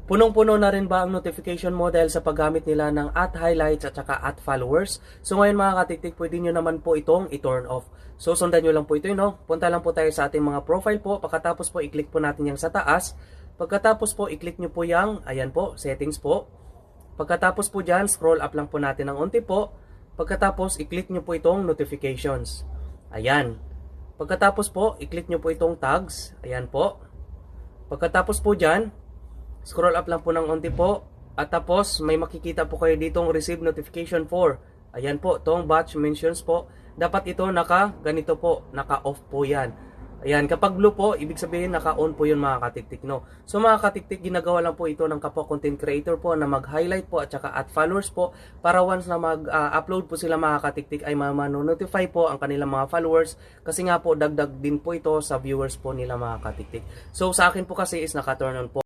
Punong-puno na rin ba ang notification mo dahil sa paggamit nila ng @highlights at saka @followers? So ngayon mga katiktik, pwede nyo naman po itong i-turn off. So sundan nyo lang po ito, no? Punta lang po tayo sa ating mga profile po. Pagkatapos po, i-click po natin yung sa taas. Pagkatapos po, i-click nyo po yung, ayan po, settings po. Pagkatapos po dyan, scroll up lang po natin ng unti po. Pagkatapos, i-click nyo po itong notifications. Ayan. Pagkatapos po, i-click nyo po itong tags. Ayan po. Pagkatapos po dyan, scroll up lang po ng onti po. At tapos, may makikita po kayo ditong receive notification for. Ayan po, itong batch mentions po. Dapat ito ganito po, naka-off po yan. Ayan, kapag blue po, ibig sabihin naka-on po yun mga katiktik, no? So mga katiktik, ginagawa lang po ito ng kapwa content creator po na mag-highlight po at saka @followers po para once na mag-upload po sila mga katiktik ay ma-notify po ang kanilang mga followers kasi nga po dagdag din po ito sa viewers po nila mga katiktik. So sa akin po kasi is naka-turn on po.